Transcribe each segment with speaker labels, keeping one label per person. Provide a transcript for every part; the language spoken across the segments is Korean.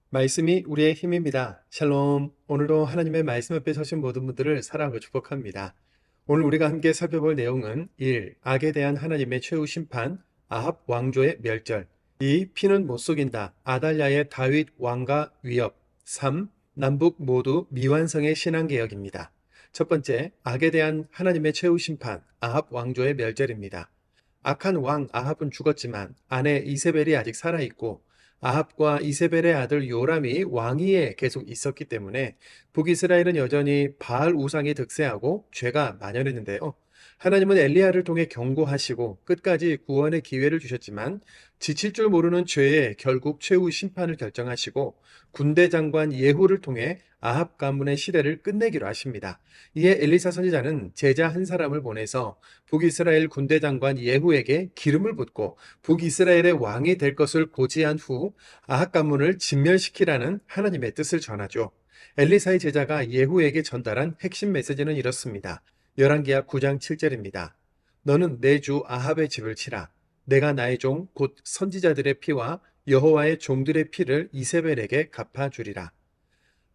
Speaker 1: 말씀이 우리의 힘입니다. 샬롬. 오늘도 하나님의 말씀 앞에 서신 모든 분들을 사랑하고 축복합니다. 오늘 우리가 함께 살펴볼 내용은 1. 악에 대한 하나님의 최후 심판, 아합 왕조의 멸절. 2. 피는 못 속인다. 아달랴의 다윗 왕가 위협. 3. 남북 모두 미완성의 신앙개혁입니다. 첫 번째, 악에 대한 하나님의 최후 심판, 아합 왕조의 멸절입니다. 악한 왕 아합은 죽었지만 아내 이세벨이 아직 살아있고 아합과 이세벨의 아들 요람이 왕위에 계속 있었기 때문에 북이스라엘은 여전히 바알 우상이 득세하고 죄가 만연했는데요. 하나님은 엘리야를 통해 경고하시고 끝까지 구원의 기회를 주셨지만 지칠 줄 모르는 죄에 결국 최후 심판을 결정하시고 군대 장관 예후를 통해 아합 가문의 시대를 끝내기로 하십니다. 이에 엘리사 선지자는 제자 한 사람을 보내서 북이스라엘 군대 장관 예후에게 기름을 붓고 북이스라엘의 왕이 될 것을 고지한 후 아합 가문을 진멸시키라는 하나님의 뜻을 전하죠. 엘리사의 제자가 예후에게 전달한 핵심 메시지는 이렇습니다. 열왕기하 9장 7절입니다. 너는 내 주 아합의 집을 치라. 내가 나의 종 곧 선지자들의 피와 여호와의 종들의 피를 이세벨에게 갚아주리라.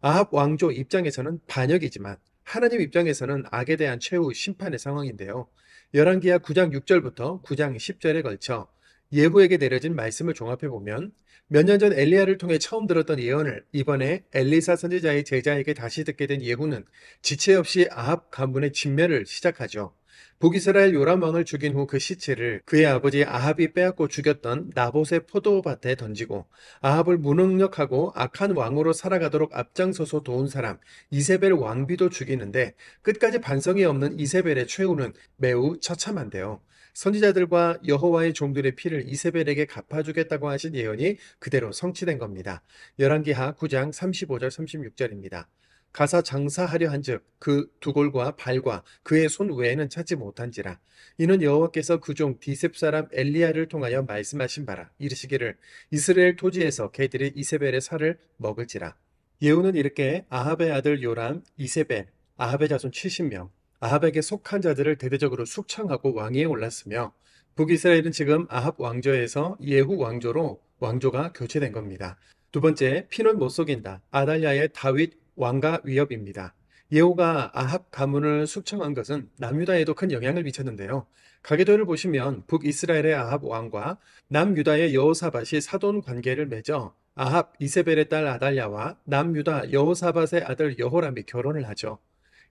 Speaker 1: 아합 왕조 입장에서는 반역이지만 하나님 입장에서는 악에 대한 최후 심판의 상황인데요. 열왕기하 9장 6절부터 9장 10절에 걸쳐 예후에게 내려진 말씀을 종합해 보면 몇 년 전 엘리야를 통해 처음 들었던 예언을 이번에 엘리사 선지자의 제자에게 다시 듣게 된 예후는 지체 없이 아합 가문의 진멸을 시작하죠. 북이스라엘 요람 왕을 죽인 후 그 시체를 그의 아버지 아합이 빼앗고 죽였던 나봇의 포도밭에 던지고 아합을 무능력하고 악한 왕으로 살아가도록 앞장서서 도운 사람 이세벨 왕비도 죽이는데 끝까지 반성이 없는 이세벨의 최후는 매우 처참한데요. 선지자들과 여호와의 종들의 피를 이세벨에게 갚아주겠다고 하신 예언이 그대로 성취된 겁니다. 열왕기하 9장 35절 36절입니다. 가서 장사하려 한즉 그 두골과 발과 그의 손 외에는 찾지 못한지라. 이는 여호와께서 그 종 디셉 사람 엘리야를 통하여 말씀하신 바라. 이르시기를 이스라엘 토지에서 개들이 이세벨의 살을 먹을지라. 예후는 이렇게 아합의 아들 요람, 이세벨, 아합의 자손 70명, 아합에게 속한 자들을 대대적으로 숙청하고 왕위에 올랐으며 북이스라엘은 지금 아합 왕조에서 예후 왕조로 왕조가 교체된 겁니다. 두 번째, 피는 못 속인다. 아달랴의 다윗 왕가 위협입니다. 예후가 아합 가문을 숙청한 것은 남유다에도 큰 영향을 미쳤는데요. 가계도를 보시면 북이스라엘의 아합 왕과 남유다의 여호사밧이 사돈 관계를 맺어 아합 이세벨의 딸 아달랴와 남유다 여호사밧의 아들 여호람이 결혼을 하죠.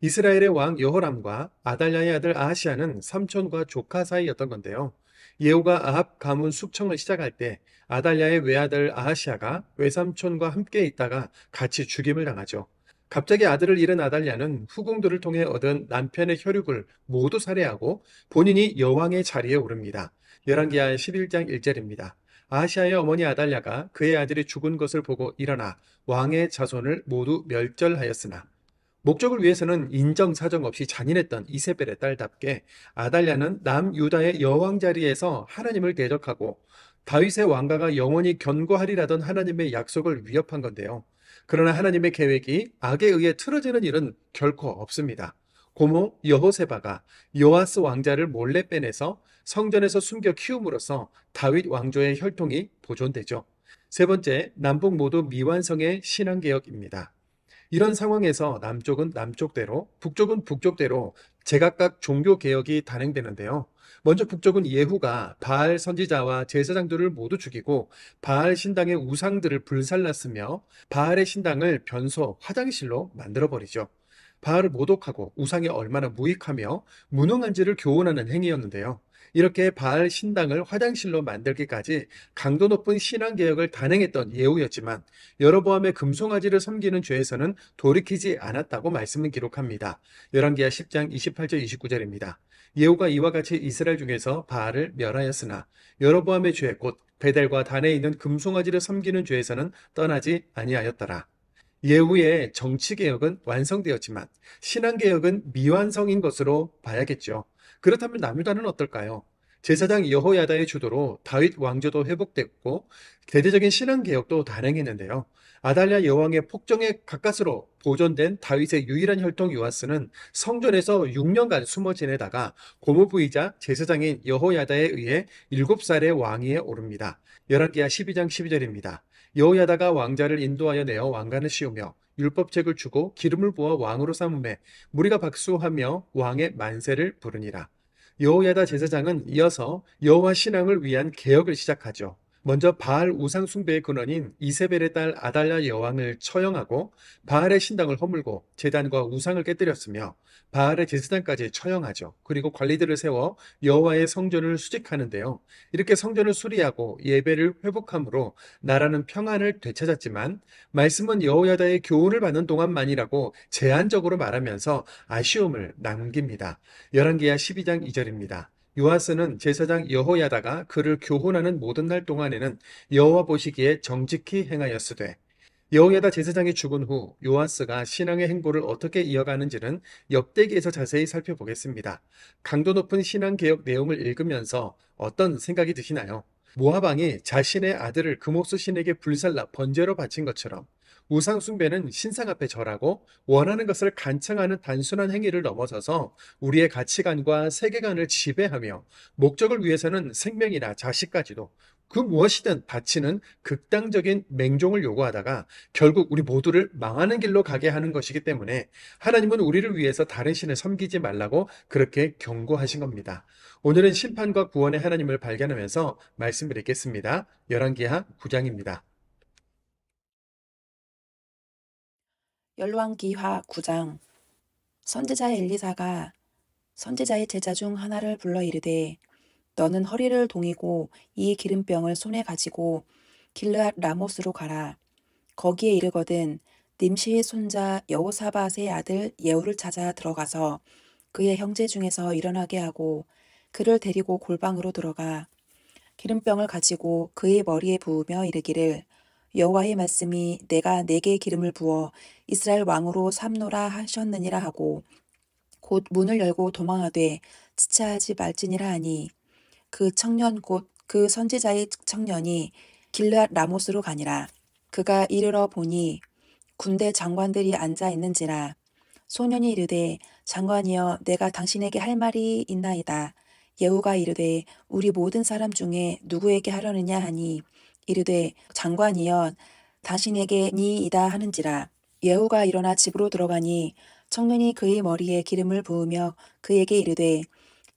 Speaker 1: 이스라엘의 왕 여호람과 아달랴의 아들 아하시아는 삼촌과 조카 사이였던 건데요. 예후가 아합 가문 숙청을 시작할 때 아달랴의 외아들 아하시아가 외삼촌과 함께 있다가 같이 죽임을 당하죠. 갑자기 아들을 잃은 아달랴는 후궁들을 통해 얻은 남편의 혈육을 모두 살해하고 본인이 여왕의 자리에 오릅니다. 열왕기하 11장 1절입니다. 아하시아의 어머니 아달랴가 그의 아들이 죽은 것을 보고 일어나 왕의 자손을 모두 멸절하였으나 목적을 위해서는 인정사정 없이 잔인했던 이세벨의 딸답게 아달랴는 남유다의 여왕 자리에서 하나님을 대적하고 다윗의 왕가가 영원히 견고하리라던 하나님의 약속을 위협한 건데요. 그러나 하나님의 계획이 악에 의해 틀어지는 일은 결코 없습니다. 고모 여호세바가 요아스 왕자를 몰래 빼내서 성전에서 숨겨 키움으로써 다윗 왕조의 혈통이 보존되죠. 세 번째, 남북 모두 미완성의 신앙개혁입니다. 이런 상황에서 남쪽은 남쪽대로, 북쪽은 북쪽대로 제각각 종교 개혁이 단행되는데요. 먼저 북쪽은 예후가 바알 선지자와 제사장들을 모두 죽이고 바알 신당의 우상들을 불살랐으며 바알의 신당을 변소, 화장실로 만들어버리죠. 바알을 모독하고 우상이 얼마나 무익하며 무능한지를 교훈하는 행위였는데요. 이렇게 바알 신당을 화장실로 만들기까지 강도 높은 신앙개혁을 단행했던 예후였지만 여로보암의 금송아지를 섬기는 죄에서는 돌이키지 않았다고 말씀은 기록합니다. 열왕기하 10장 28절 29절입니다. 예후가 이와 같이 이스라엘 중에서 바알을 멸하였으나 여로보암의 죄 곧 베델과 단에 있는 금송아지를 섬기는 죄에서는 떠나지 아니하였더라. 예후의 정치개혁은 완성되었지만 신앙개혁은 미완성인 것으로 봐야겠죠. 그렇다면 남유다는 어떨까요? 제사장 여호야다의 주도로 다윗 왕조도 회복됐고 대대적인 신앙 개혁도 단행했는데요. 아달랴 여왕의 폭정에 가까스로 보존된 다윗의 유일한 혈통 요아스는 성전에서 6년간 숨어 지내다가 고모부이자 제사장인 여호야다에 의해 7살의 왕위에 오릅니다. 열왕기하 12장 12절입니다. 여호야다가 왕자를 인도하여 내어 왕관을 씌우며 율법책을 주고 기름을 부어 왕으로 삼음에 무리가 박수하며 왕의 만세를 부르니라. 여호야다 제사장은 이어서 여호와 신앙을 위한 개혁을 시작하죠. 먼저 바알 우상 숭배의 근원인 이세벨의 딸 아달랴 여왕을 처형하고 바알의 신당을 허물고 제단과 우상을 깨뜨렸으며 바알의 제사장까지 처형하죠. 그리고 관리들을 세워 여호와의 성전을 수직하는데요. 이렇게 성전을 수리하고 예배를 회복함으로 나라는 평안을 되찾았지만 말씀은 여호야다의 교훈을 받는 동안만이라고 제한적으로 말하면서 아쉬움을 남깁니다. 열왕기하 12장 2절입니다. 요아스는 제사장 여호야다가 그를 교훈하는 모든 날 동안에는 여호와 보시기에 정직히 행하였으되 여호야다 제사장이 죽은 후 요아스가 신앙의 행보를 어떻게 이어가는지는 역대기에서 자세히 살펴보겠습니다. 강도 높은 신앙 개혁 내용을 읽으면서 어떤 생각이 드시나요? 모압 왕이 자신의 아들을 그모스 신에게 불살라 번제로 바친 것처럼 우상 숭배는 신상 앞에 절하고 원하는 것을 간청하는 단순한 행위를 넘어서서 우리의 가치관과 세계관을 지배하며 목적을 위해서는 생명이나 자식까지도 그 무엇이든 바치는 극단적인 맹종을 요구하다가 결국 우리 모두를 망하는 길로 가게 하는 것이기 때문에 하나님은 우리를 위해서 다른 신을 섬기지 말라고 그렇게 경고하신 겁니다. 오늘은 심판과 구원의 하나님을 발견하면서 말씀을 읽겠습니다. 열왕기하 9장입니다.
Speaker 2: 열왕기하 9장. 선지자 엘리사가 선지자의 제자 중 하나를 불러 이르되 너는 허리를 동이고 이 기름병을 손에 가지고 길르앗 라못으로 가라. 거기에 이르거든 님시의 손자 여호사밧의 아들 예후를 찾아 들어가서 그의 형제 중에서 일어나게 하고 그를 데리고 골방으로 들어가 기름병을 가지고 그의 머리에 부으며 이르기를 여호와의 말씀이 내가 내게 기름을 부어 이스라엘 왕으로 삼노라 하셨느니라 하고 곧 문을 열고 도망하되 지체하지 말지니라 하니 그 청년 곧 그 선지자의 청년이 길르앗 라못으로 가니라. 그가 이르러 보니 군대 장관들이 앉아 있는지라. 소년이 이르되 장관이여 내가 당신에게 할 말이 있나이다. 예후가 이르되 우리 모든 사람 중에 누구에게 하려느냐 하니 이르되 장관이여 당신에게 니이다 하는지라. 예후가 일어나 집으로 들어가니 청년이 그의 머리에 기름을 부으며 그에게 이르되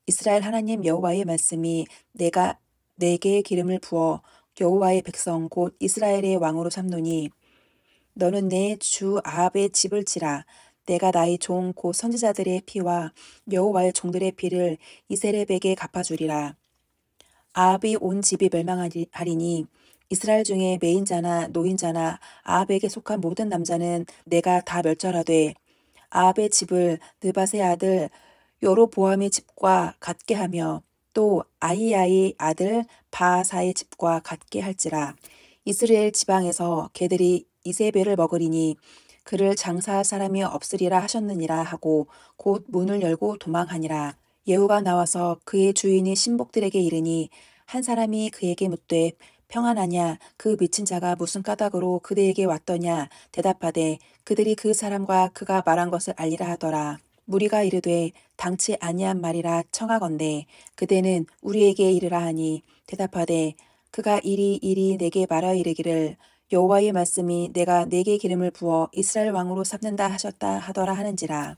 Speaker 2: 이스라엘 하나님 여호와의 말씀이 내가 내게 기름을 부어 여호와의 백성 곧 이스라엘의 왕으로 삼노니 너는 내 주 아합의 집을 치라. 내가 나의 종 곧 선지자들의 피와 여호와의 종들의 피를 이세렙에게 갚아주리라. 아합이 온 집이 멸망하리니 이스라엘 중에 매인자나 노인자나 아합에게 속한 모든 남자는 내가 다 멸절하되 아합의 집을 느밧의 아들 여로보암의 집과 같게 하며 또 아히야의 아들 바하사의 집과 같게 할지라. 이스라엘 지방에서 개들이 이세벨을 먹으리니 그를 장사할 사람이 없으리라 하셨느니라 하고 곧 문을 열고 도망하니라. 예후가 나와서 그의 주인이 신복들에게 이르니 한 사람이 그에게 묻되 평안하냐 그 미친 자가 무슨 까닭으로 그대에게 왔더냐 대답하되 그들이 그 사람과 그가 말한 것을 알리라 하더라. 무리가 이르되 당치 아니한 말이라 청하건대 그대는 우리에게 이르라 하니 대답하되 그가 이리 내게 말하여 이르기를 여호와의 말씀이 내가 내게 기름을 부어 이스라엘 왕으로 삼는다 하셨다 하더라 하는지라.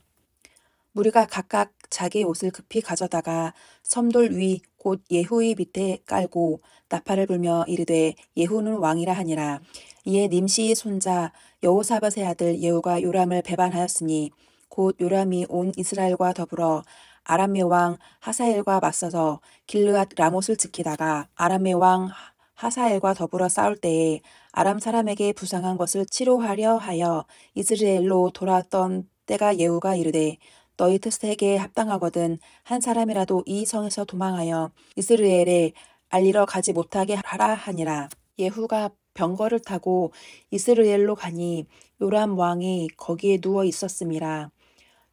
Speaker 2: 무리가 각각 자기 옷을 급히 가져다가 섬돌 위 곧 예후의 밑에 깔고 나팔을 불며 이르되 예후는 왕이라 하니라. 이에 님시의 손자 여호사밧의 아들 예후가 요람을 배반하였으니 곧 요람이 온 이스라엘과 더불어 아람의 왕 하사엘과 맞서서 길르앗 라못을 지키다가 아람의 왕 하사엘과 더불어 싸울 때에 아람 사람에게 부상한 것을 치료하려 하여 이스라엘로 돌아왔던 때가 예후가 이르되 너희 뜻에게 합당하거든 한 사람이라도 이 성에서 도망하여 이스라엘에 알리러 가지 못하게 하라 하니라. 예후가 병거를 타고 이스라엘로 가니 요람 왕이 거기에 누워 있었음이라.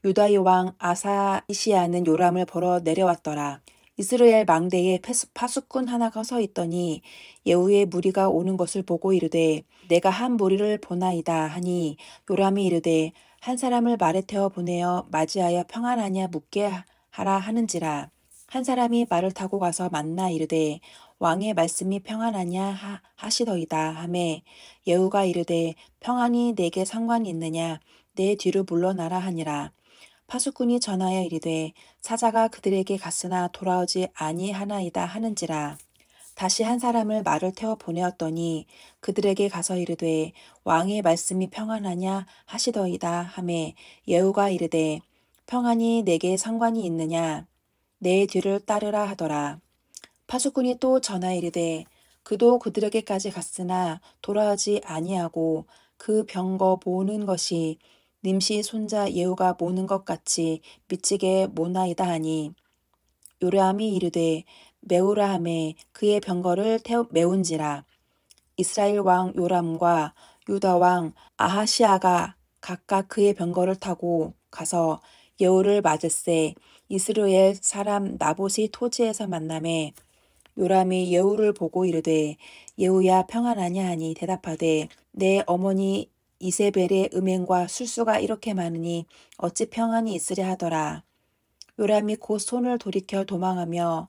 Speaker 2: 유다의 왕 아사이시아는 요람을 보러 내려왔더라. 이스라엘 망대에 파수꾼 하나가 서 있더니 예후의 무리가 오는 것을 보고 이르되 내가 한 무리를 보나이다 하니 요람이 이르되 한 사람을 말에 태워 보내어 맞이하여 평안하냐 묻게 하라 하는지라. 한 사람이 말을 타고 가서 만나 이르되 왕의 말씀이 평안하냐 하시더이다 하매 예후가 이르되 평안이 내게 상관이 있느냐 내 뒤로 물러나라 하니라. 파수꾼이 전하여 이르되 사자가 그들에게 갔으나 돌아오지 아니하나이다 하는지라. 다시 한 사람을 말을 태워 보내었더니 그들에게 가서 이르되 왕의 말씀이 평안하냐 하시더이다 하매 예후가 이르되 평안이 내게 상관이 있느냐 내 뒤를 따르라 하더라. 파수꾼이 또 전하여 이르되 그도 그들에게까지 갔으나 돌아오지 아니하고 그 병거 모는 것이 님시 손자 예후가 모는 것 같이 미치게 모나이다 하니 요람이 이르되 메우라 하매 그의 병거를 메운지라. 이스라엘 왕 요람과 유다 왕 아하시아가 각각 그의 병거를 타고 가서 예후를 맞을세 이스라엘 사람 나봇이 토지에서 만나매 요람이 예후를 보고 이르되 예후야 평안하냐 하니 대답하되 내 어머니 이세벨의 음행과 술수가 이렇게 많으니 어찌 평안이 있으랴 하더라. 요람이 곧 손을 돌이켜 도망하며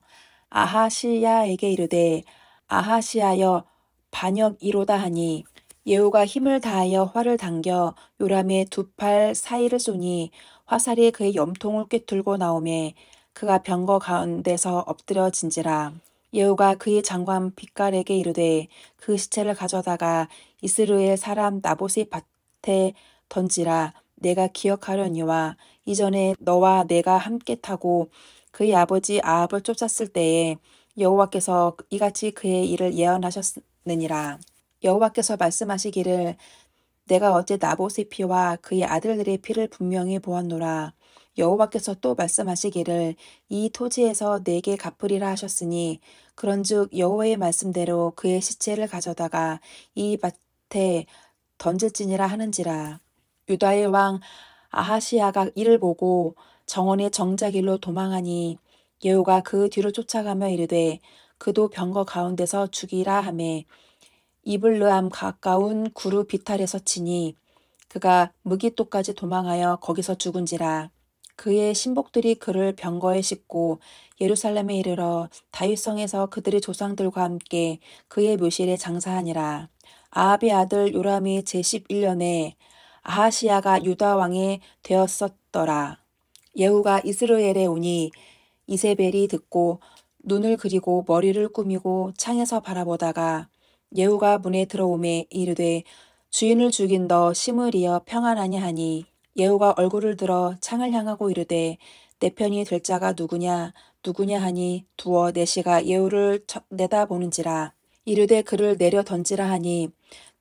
Speaker 2: 아하시야에게 이르되 아하시야여 반역이로다 하니 예후가 힘을 다하여 활을 당겨 요람의 두 팔 사이를 쏘니 화살이 그의 염통을 꿰뚫고 나오매 그가 병거 가운데서 엎드려진지라. 예후가 그의 장관 빛깔에게 이르되 그 시체를 가져다가 이스라엘 사람 나봇의 밭에 던지라. 내가 기억하려니와 이전에 너와 내가 함께 타고 그의 아버지 아합을 쫓았을 때에 여호와께서 이같이 그의 일을 예언하셨느니라. 여호와께서 말씀하시기를 내가 어제 나봇의 피와 그의 아들들의 피를 분명히 보았노라. 여호와께서 또 말씀하시기를 이 토지에서 내게 갚으리라 하셨으니 그런즉 여호와의 말씀대로 그의 시체를 가져다가 이 밭에 던질지니라 하는지라. 유다의 왕 아하시야가 이를 보고 정원의 정자길로 도망하니 예후가 그 뒤로 쫓아가며 이르되 그도 병거 가운데서 죽이라 하매 이블르암 가까운 구루 비탈에서 치니 그가 무기토까지 도망하여 거기서 죽은지라. 그의 신복들이 그를 병거에 싣고 예루살렘에 이르러 다윗성에서 그들의 조상들과 함께 그의 묘실에 장사하니라. 아합의 아들 요람이 제11년에 아하시야가 유다 왕이 되었었더라. 예후가 이스라엘에 오니 이세벨이 듣고 눈을 그리고 머리를 꾸미고 창에서 바라보다가 예후가 문에 들어오매 이르되 주인을 죽인 너 시므리여 평안하냐 하니 예후가 얼굴을 들어 창을 향하고 이르되 내 편이 될 자가 누구냐 하니 두어 내시가 예후를 내다보는지라. 이르되 그를 내려 던지라 하니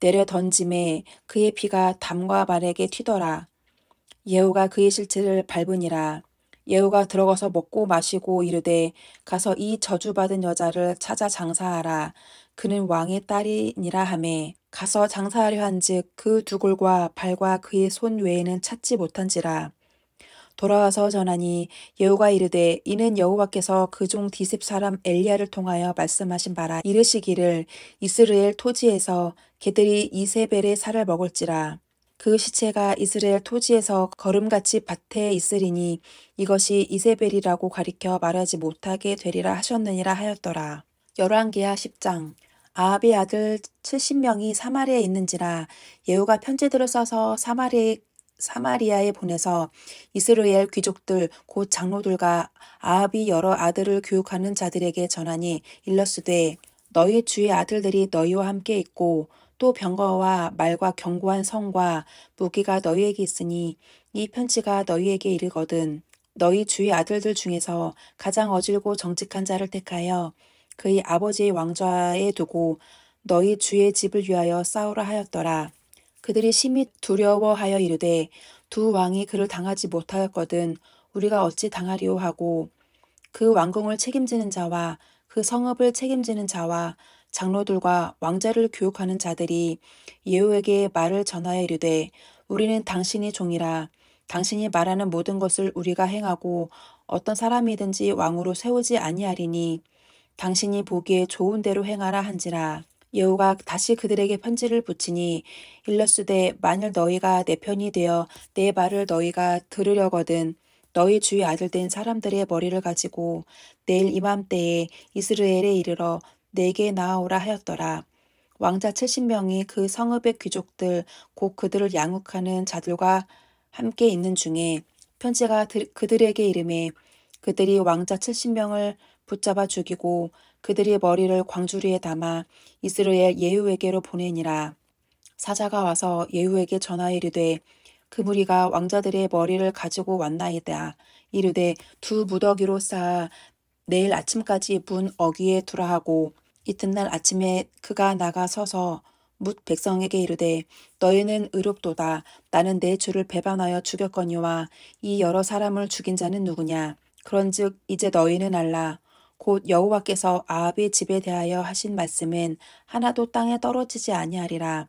Speaker 2: 내려 던짐에 그의 피가 담과 말에게 튀더라. 예후가 그의 실체를 밟으니라. 예후가 들어가서 먹고 마시고 이르되 가서 이 저주받은 여자를 찾아 장사하라. 그는 왕의 딸이니라 하매 가서 장사하려 한즉 그 두골과 발과 그의 손 외에는 찾지 못한지라. 돌아와서 전하니 예후가 이르되 이는 여호와께서 그종 디셉 사람 엘리야를 통하여 말씀하신 바라. 이르시기를 이스라엘 토지에서 개들이 이세벨의 살을 먹을지라. 그 시체가 이스라엘 토지에서 거름같이 밭에 있으리니 이것이 이세벨이라고 가리켜 말하지 못하게 되리라 하셨느니라 하였더라. 열왕기하 10장. 아합의 아들 70명이 사마리아에 있는지라. 예후가 편지들을 써서 사마리아에 보내서 이스라엘 귀족들 곧 장로들과 아합이 여러 아들을 교육하는 자들에게 전하니 일러스되 너희 주의 아들들이 너희와 함께 있고 또 병거와 말과 견고한 성과 무기가 너희에게 있으니 이 편지가 너희에게 이르거든. 너희 주의 아들들 중에서 가장 어질고 정직한 자를 택하여 그의 아버지의 왕좌에 두고 너희 주의 집을 위하여 싸우라 하였더라. 그들이 심히 두려워하여 이르되 두 왕이 그를 당하지 못하였거든 우리가 어찌 당하리오 하고 그 왕궁을 책임지는 자와 그 성읍을 책임지는 자와 장로들과 왕자를 교육하는 자들이 예후에게 말을 전하여 이르되 우리는 당신이 종이라 당신이 말하는 모든 것을 우리가 행하고 어떤 사람이든지 왕으로 세우지 아니하리니 당신이 보기에 좋은 대로 행하라 한지라. 예후가 다시 그들에게 편지를 붙이니 일러스되 만일 너희가 내 편이 되어 내 말을 너희가 들으려거든 너희 주의 아들 된 사람들의 머리를 가지고 내일 이맘때에 이스라엘에 이르러 내게 나아오라 하였더라. 왕자 70명이 그 성읍의 귀족들 곧 그들을 양육하는 자들과 함께 있는 중에 편지가 그들에게 이르매 그들이 왕자 70명을 붙잡아 죽이고 그들이 머리를 광주리에 담아 이스라엘 예후에게로 보내니라. 사자가 와서 예후에게 전하여 이르되 그 무리가 왕자들의 머리를 가지고 왔나이다. 이르되 두 무더기로 쌓아 내일 아침까지 문 어귀에 두라 하고 이튿날 아침에 그가 나가 서서 뭇 백성에게 이르되 너희는 의롭도다. 나는 내 주를 배반하여 죽였거니와 이 여러 사람을 죽인 자는 누구냐. 그런즉 이제 너희는 알라. 곧 여호와께서 아합의 집에 대하여 하신 말씀은 하나도 땅에 떨어지지 아니하리라.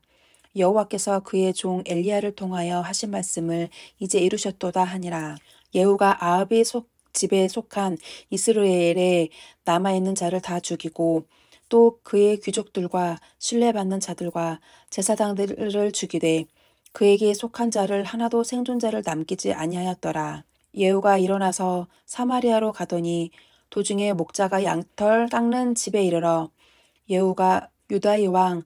Speaker 2: 여호와께서 그의 종 엘리야를 통하여 하신 말씀을 이제 이루셨도다 하니라. 예후가 아합의 집에 속한 이스라엘에 남아있는 자를 다 죽이고 또 그의 귀족들과 신뢰받는 자들과 제사장들을 죽이되 그에게 속한 자를 하나도 생존자를 남기지 아니하였더라. 예후가 일어나서 사마리아로 가더니 도중에 목자가 양털 깎는 집에 이르러 예후가 유다의 왕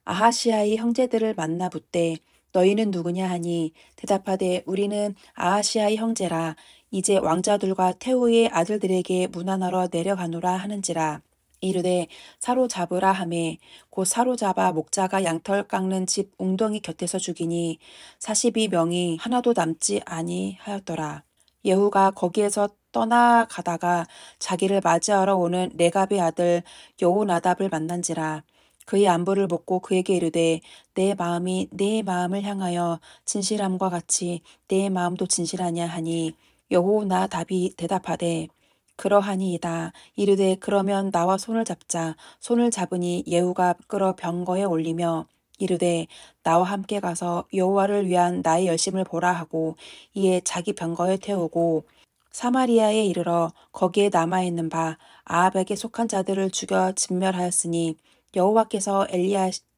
Speaker 2: 아하시아의 형제들을 만나 묻되 너희는 누구냐 하니 대답하되 우리는 아하시아의 형제라. 이제 왕자들과 태후의 아들들에게 문안하러 내려가노라 하는지라. 이르되 사로잡으라 하매 곧 사로잡아 목자가 양털 깎는 집 웅덩이 곁에서 죽이니 42명이 하나도 남지 아니하였더라. 예후가 거기에서 떠나가다가 자기를 맞이하러 오는 레갑의 아들 여호나답을 만난지라. 그의 안부를 묻고 그에게 이르되 내 마음이 네 마음을 향하여 진실함과 같이 내 마음도 진실하냐 하니 여호나답이 대답하되 그러하니이다. 이르되 그러면 나와 손을 잡자. 손을 잡으니 예후가 끌어 병거에 올리며 이르되 나와 함께 가서 여호와를 위한 나의 열심을 보라 하고 이에 자기 병거에 태우고 사마리아에 이르러 거기에 남아있는 바 아합에게 속한 자들을 죽여 진멸하였으니 여호와께서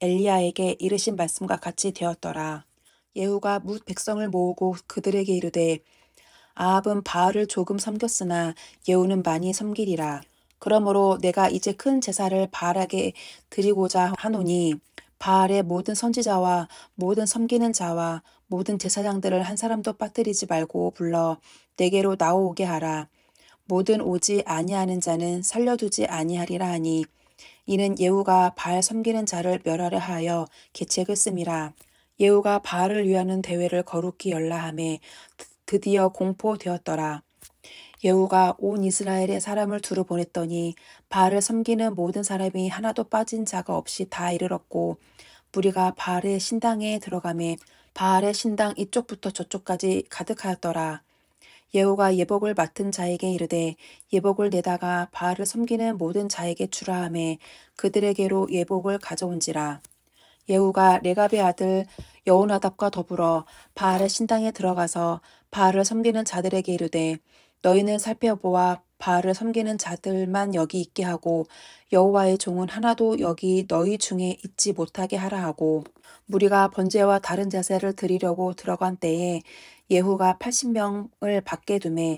Speaker 2: 엘리야에게 이르신 말씀과 같이 되었더라. 예후가 뭇 백성을 모으고 그들에게 이르되 아합은 바알을 조금 섬겼으나 예후는 많이 섬기리라. 그러므로 내가 이제 큰 제사를 바알에게 드리고자 하노니 바알의 모든 선지자와 모든 섬기는 자와 모든 제사장들을 한 사람도 빠뜨리지 말고 불러 내게로 나오게 하라. 모든 오지 아니하는 자는 살려두지 아니하리라 하니 이는 예후가 바알 섬기는 자를 멸하려 하여 계책을 씀이라. 예후가 바알을 위하는 대회를 거룩히 열라 하매 드디어 공포되었더라. 예후가 온 이스라엘의 사람을 두루 보냈더니 바알을 섬기는 모든 사람이 하나도 빠진 자가 없이 다 이르렀고 무리가 바알의 신당에 들어가매 바알의 신당 이쪽부터 저쪽까지 가득하였더라. 예후가 예복을 맡은 자에게 이르되 예복을 내다가 바알을 섬기는 모든 자에게 주라 하매 그들에게로 예복을 가져온지라. 예후가 레갑의 아들 여호나답과 더불어 바알의 신당에 들어가서 바알을 섬기는 자들에게 이르되 너희는 살펴보아 바알을 섬기는 자들만 여기 있게 하고 여호와의 종은 하나도 여기 너희 중에 있지 못하게 하라 하고 무리가 번제와 다른 제사를 드리려고 들어간 때에 예후가 80명을 밖에 두매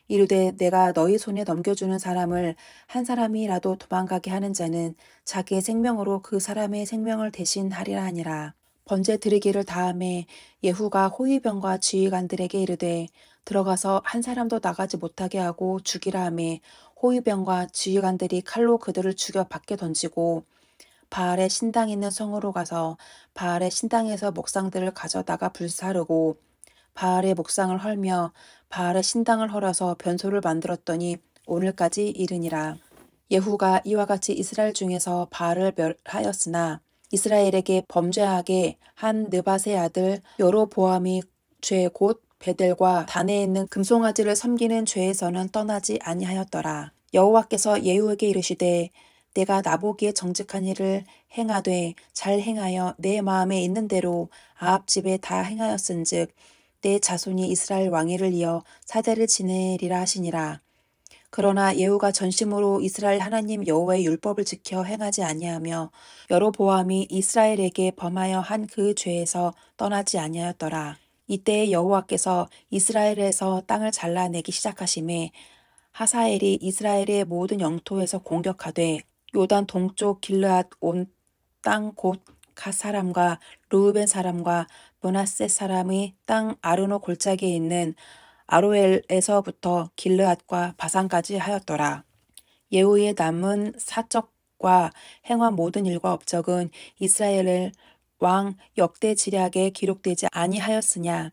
Speaker 2: 이르되 내가 너희 손에 넘겨주는 사람을 한 사람이라도 도망가게 하는 자는 자기의 생명으로 그 사람의 생명을 대신하리라 하니라. 번제 드리기를 다함에 예후가 호위병과 지휘관들에게 이르되 들어가서 한 사람도 나가지 못하게 하고 죽이라 하매 호위병과 지휘관들이 칼로 그들을 죽여 밖에 던지고 바알의 신당 있는 성으로 가서 바알의 신당에서 목상들을 가져다가 불사르고 바알의 목상을 헐며 바알의 신당을 헐어서 변소를 만들었더니 오늘까지 이르니라. 예후가 이와 같이 이스라엘 중에서 바알을 멸하였으나 이스라엘에게 범죄하게 한 느밧의 아들 여로보암이 죄 곧 베델과 단에 있는 금송아지를 섬기는 죄에서는 떠나지 아니하였더라. 여호와께서 예후에게 이르시되 내가 나보기에 정직한 일을 행하되 잘 행하여 내 마음에 있는 대로 아합 집에 다 행하였은즉 내 자손이 이스라엘 왕위를 이어 사대를 지내리라 하시니라. 그러나 예후가 전심으로 이스라엘 하나님 여호와의 율법을 지켜 행하지 아니하며 여로보암이 이스라엘에게 범하여 한 그 죄에서 떠나지 아니하였더라. 이때에 여호와께서 이스라엘에서 땅을 잘라내기 시작하심에 하사엘이 이스라엘의 모든 영토에서 공격하되 요단 동쪽 길르앗 온 땅 곧 갓 사람과 르우벤 사람과 므낫세 사람의 땅 아르노 골짜기에 있는 아로엘에서부터 길르앗과 바산까지 하였더라. 예후의 남은 사적과 행한 모든 일과 업적은 이스라엘 왕 역대 지략에 기록되지 아니하였으냐.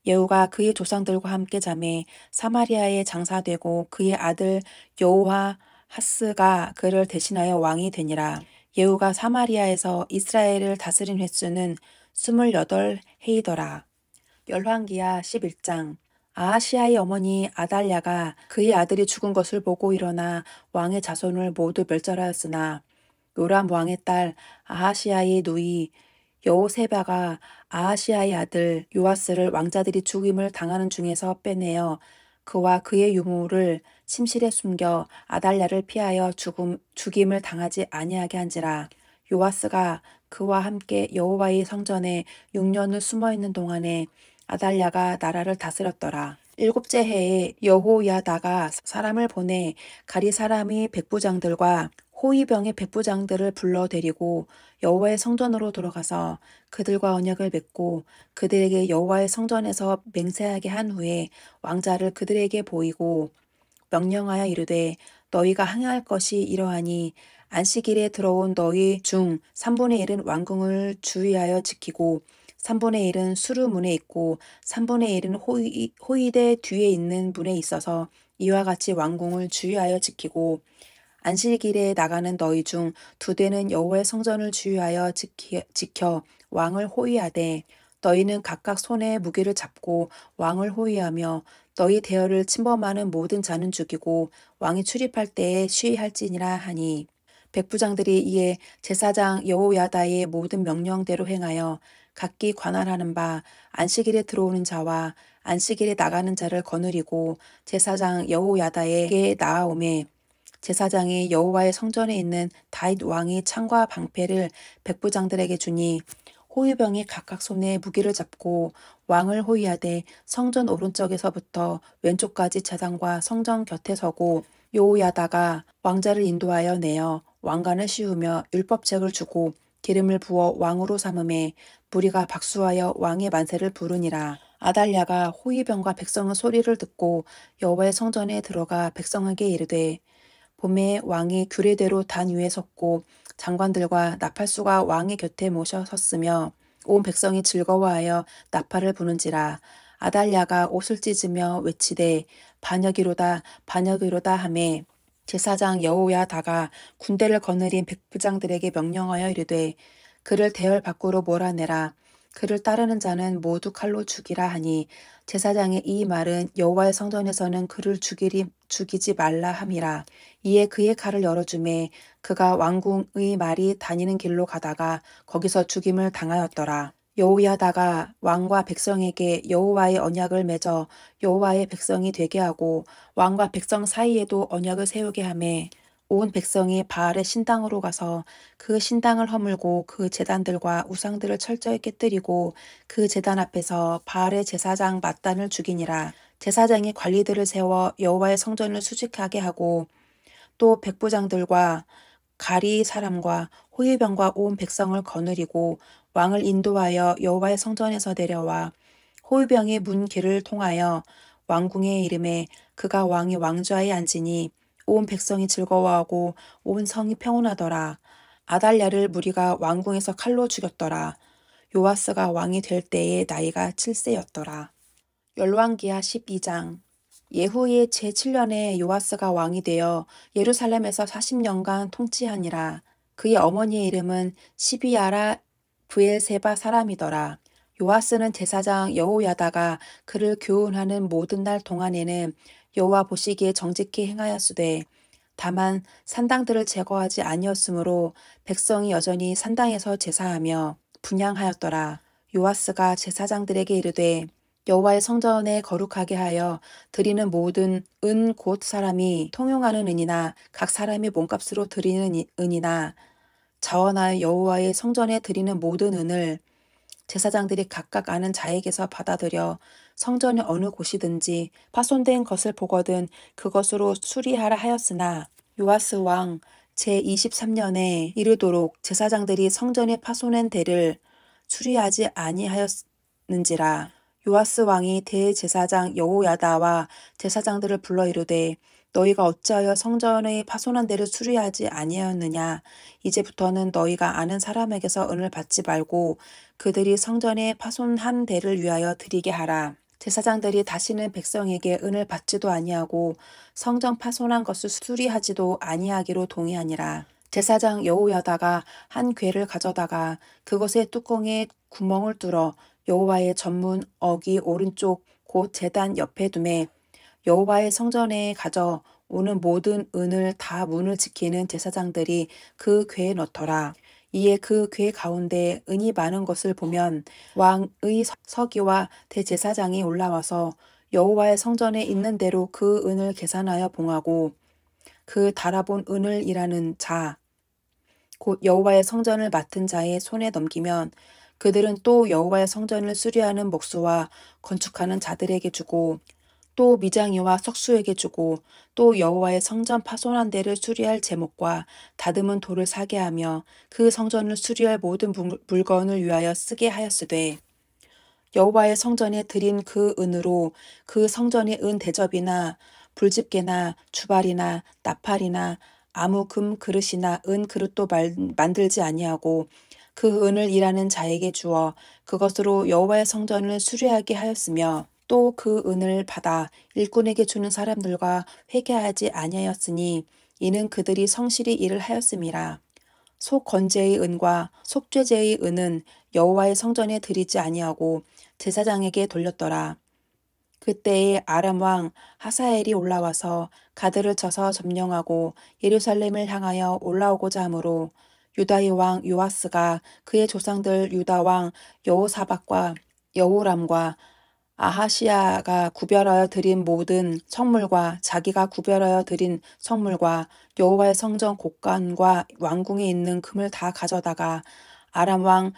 Speaker 2: 예후가 그의 조상들과 함께 잠에 사마리아에 장사되고 그의 아들 여호와하스가 그를 대신하여 왕이 되니라. 예후가 사마리아에서 이스라엘을 다스린 횟수는 28해이더라. 열왕기하 11장. 아하시아의 어머니 아달랴가 그의 아들이 죽은 것을 보고 일어나 왕의 자손을 모두 멸절하였으나 요람 왕의 딸 아하시아의 누이 여호세바가 아하시아의 아들 요아스를 왕자들이 죽임을 당하는 중에서 빼내어 그와 그의 유물을 침실에 숨겨 아달랴를 피하여 죽임을 당하지 아니하게 한지라. 요아스가 그와 함께 여호와의 성전에 6년을 숨어 있는 동안에 아달랴가 나라를 다스렸더라. 일곱째 해에 여호야다가 사람을 보내 가리 사람의 백부장들과 호위병의 백부장들을 불러 데리고 여호와의 성전으로 들어가서 그들과 언약을 맺고 그들에게 여호와의 성전에서 맹세하게 한 후에 왕자를 그들에게 보이고 명령하여 이르되 너희가 행할 것이 이러하니 안식일에 들어온 너희 중 3분의 1은 왕궁을 주의하여 지키고 3분의 1은 수루문에 있고 3분의 1은 호위대 뒤에 있는 문에 있어서 이와 같이 왕궁을 주의하여 지키고 안식일에 나가는 너희 중 2대는 여호와의 성전을 주의하여 지켜 왕을 호위하되 너희는 각각 손에 무기를 잡고 왕을 호위하며 너희 대열을 침범하는 모든 자는 죽이고 왕이 출입할 때에 쉬할지니라 하니 백부장들이 이에 제사장 여호야다의 모든 명령대로 행하여 각기 관할하는 바 안식일에 들어오는 자와 안식일에 나가는 자를 거느리고 제사장 여호야다에게 나아오매 제사장이 여호와의 성전에 있는 다윗 왕의 창과 방패를 백부장들에게 주니 호위병이 각각 손에 무기를 잡고 왕을 호위하되 성전 오른쪽에서부터 왼쪽까지 제단과 성전 곁에 서고 여호야다가 왕자를 인도하여 내어 왕관을 씌우며 율법책을 주고 기름을 부어 왕으로 삼음에 무리가 박수하여 왕의 만세를 부르니라. 아달랴가 호위병과 백성의 소리를 듣고 여호와의 성전에 들어가 백성에게 이르되 봄에 왕이 규례대로 단 위에 섰고 장관들과 나팔수가 왕의 곁에 모셔 섰으며 온 백성이 즐거워하여 나팔을 부는지라. 아달랴가 옷을 찢으며 외치되 반역이로다 반역이로다 하매 제사장 여호야다가 군대를 거느린 백부장들에게 명령하여 이르되 그를 대열 밖으로 몰아내라. 그를 따르는 자는 모두 칼로 죽이라 하니 제사장의 이 말은 여호와의 성전에서는 그를 죽이지 말라 함이라. 이에 그의 칼을 열어주매 그가 왕궁의 말이 다니는 길로 가다가 거기서 죽임을 당하였더라. 여호야다가 왕과 백성에게 여호와의 언약을 맺어 여호와의 백성이 되게 하고 왕과 백성 사이에도 언약을 세우게 하매 온 백성이 바알의 신당으로 가서 그 신당을 허물고 그 제단들과 우상들을 철저히 깨뜨리고 그 제단 앞에서 바알의 제사장 mat단을 죽이니라. 제사장이 관리들을 세워 여호와의 성전을 수직하게 하고 또 백부장들과 가리 사람과 호위병과 온 백성을 거느리고 왕을 인도하여 여호와의 성전에서 내려와 호위병이 문 길을 통하여 왕궁에 이름에 그가 왕이 왕좌에 앉으니 온 백성이 즐거워하고 온 성이 평온하더라. 아달랴를 무리가 왕궁에서 칼로 죽였더라. 요아스가 왕이 될 때에 나이가 7세였더라. 열왕기하 12장. 예후의 제7년에 요아스가 왕이 되어 예루살렘에서 40년간 통치하니라. 그의 어머니의 이름은 시비아라 브엘세바 사람이더라. 요아스는 제사장 여호야다가 그를 교훈하는 모든 날 동안에는 여호와 보시기에 정직히 행하였으되 다만 산당들을 제거하지 아니었으므로 백성이 여전히 산당에서 제사하며 분향하였더라. 요아스가 제사장들에게 이르되 여호와의 성전에 거룩하게 하여 드리는 모든 은 곧 사람이 통용하는 은이나 각 사람이 몸값으로 드리는 은이나 자원하여 여호와의 성전에 드리는 모든 은을 제사장들이 각각 아는 자에게서 받아들여 성전의 어느 곳이든지 파손된 것을 보거든 그것으로 수리하라 하였으나 요아스 왕 제23년에 이르도록 제사장들이 성전에 파손한 데를 수리하지 아니하였는지라. 요아스 왕이 대제사장 여호야다와 제사장들을 불러 이르되 너희가 어찌하여 성전의 파손한 데를 수리하지 아니하였느냐. 이제부터는 너희가 아는 사람에게서 은을 받지 말고 그들이 성전에 파손한 데를 위하여 드리게 하라. 제사장들이 다시는 백성에게 은을 받지도 아니하고 성전 파손한 것을 수리하지도 아니하기로 동의하니라. 제사장 여호야다가 한 궤를 가져다가 그것의 뚜껑에 구멍을 뚫어 여호와의 전문 어기 오른쪽 곧 제단 옆에 두매 여호와의 성전에 가져 오는 모든 은을 다 문을 지키는 제사장들이 그 궤에 넣더라. 이에 그 궤 가운데 은이 많은 것을 보면 왕의 서기와 대제사장이 올라와서 여호와의 성전에 있는 대로 그 은을 계산하여 봉하고 그 달아본 은을 일하는 자 곧 여호와의 성전을 맡은 자의 손에 넘기면 그들은 또 여호와의 성전을 수리하는 목수와 건축하는 자들에게 주고 또 미장이와 석수에게 주고 또 여호와의 성전 파손한 데를 수리할 제목과 다듬은 돌을 사게 하며 그 성전을 수리할 모든 물건을 위하여 쓰게 하였으되 여호와의 성전에 드린 그 은으로 그 성전의 은 대접이나 불집게나 주발이나 나팔이나 아무 금 그릇이나 은 그릇도 만들지 아니하고 그 은을 일하는 자에게 주어 그것으로 여호와의 성전을 수리하게 하였으며 또 그 은을 받아 일꾼에게 주는 사람들과 회개하지 아니하였으니 이는 그들이 성실히 일을 하였음이라. 속건제의 은과 속죄제의 은은 여호와의 성전에 드리지 아니하고 제사장에게 돌렸더라. 그때에 아람 왕 하사엘이 올라와서 가드를 쳐서 점령하고 예루살렘을 향하여 올라오고자 하므로 유다의 왕 요아스가 그의 조상들 유다 왕 여호사밧과 여호람과 아하시야가 구별하여 드린 모든 성물과 자기가 구별하여 드린 성물과 여호와의 성전 곳간과 왕궁에 있는 금을 다 가져다가 아람 왕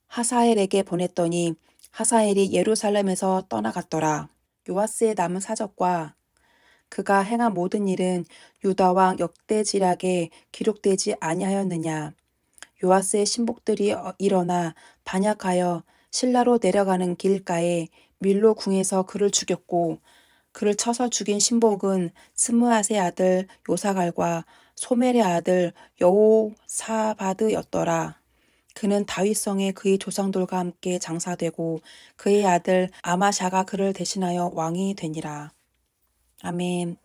Speaker 2: 하사엘에게 보냈더니 하사엘이 예루살렘에서 떠나갔더라. 요아스의 남은 사적과 그가 행한 모든 일은 유다 왕 역대지략에 기록되지 아니하였느냐. 요아스의 신복들이 일어나 반역하여 실라로 내려가는 길가에 밀로 궁에서 그를 죽였고 그를 쳐서 죽인 신복은 스므앗의 아들 요사갈과 소멜의 아들 여호사바드였더라. 그는 다윗성에 그의 조상들과 함께 장사되고 그의 아들 아마샤가 그를 대신하여 왕이 되니라. 아멘.